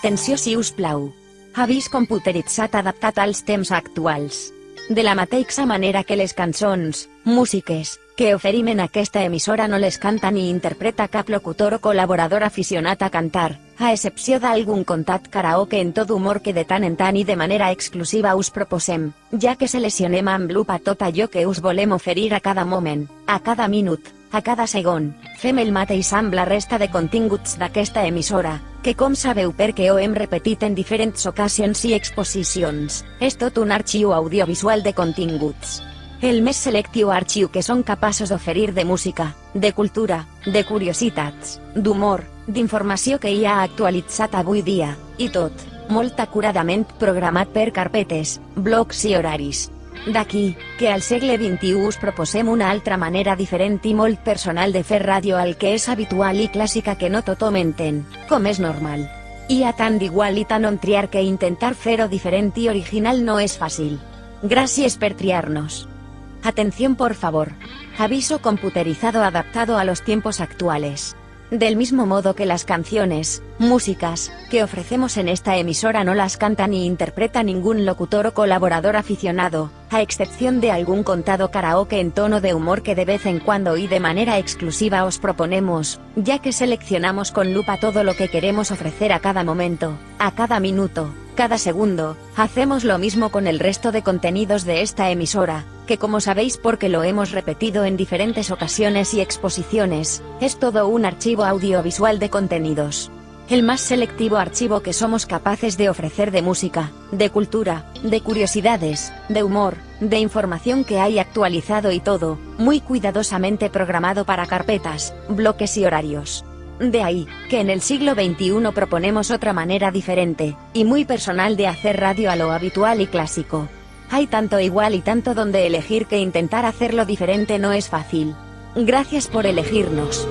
Atenció si us plau. Avís computeritzat adaptat als temps actuals. De la mateixa manera que les cançons, músiques, que oferim en aquesta emissora no les canta ni interpreta cap locutor o col·laborador aficionat a cantar, a excepció d'algun contat karaoke en tot humor que de tant en tant i de manera exclusiva us proposem, ja que seleccionem amb lupa tot allò que us volem oferir a cada moment, a cada minut, a cada segon. Fem el mateix amb la resta de continguts d'aquesta emissora, que com sabeu perquè ho hem repetit en diferents ocasions i exposicions, és tot un arxiu audiovisual de continguts. El més selectiu arxiu que són capaços d'oferir de música, de cultura, de curiositats, d'humor, d'informació que hi ha actualitzat avui dia, i tot, molt acuradament programat per carpetes, blocs i horaris. D'aquí, que al segle XXI us proposem una altra manera diferent i molt personal de fer ràdio al que és habitual i clàssica que no tothom entén, com és normal. Hi ha tant d'igual i tant on triar que intentar fer-ho diferent i original no és fàcil. Gràcies per triar-nos. Atención por favor. Aviso computerizado adaptado a los tiempos actuales. Del mismo modo que las canciones, músicas, que ofrecemos en esta emisora no las canta ni interpreta ningún locutor o colaborador aficionado, a excepción de algún contado karaoke en tono de humor que de vez en cuando y de manera exclusiva os proponemos, ya que seleccionamos con lupa todo lo que queremos ofrecer a cada momento, a cada minuto, cada segundo. Hacemos lo mismo con el resto de contenidos de esta emisora, que como sabéis porque lo hemos repetido en diferentes ocasiones y exposiciones, es todo un archivo audiovisual de contenidos. El más selectivo archivo que somos capaces de ofrecer de música, de cultura, de curiosidades, de humor, de información que hay actualizado y todo, muy cuidadosamente programado para carpetas, bloques y horarios. De ahí, que en el siglo XXI proponemos otra manera diferente, y muy personal de hacer radio a lo habitual y clásico. Hay tanto igual y tanto donde elegir que intentar hacerlo diferente no es fácil. Gracias por elegirnos.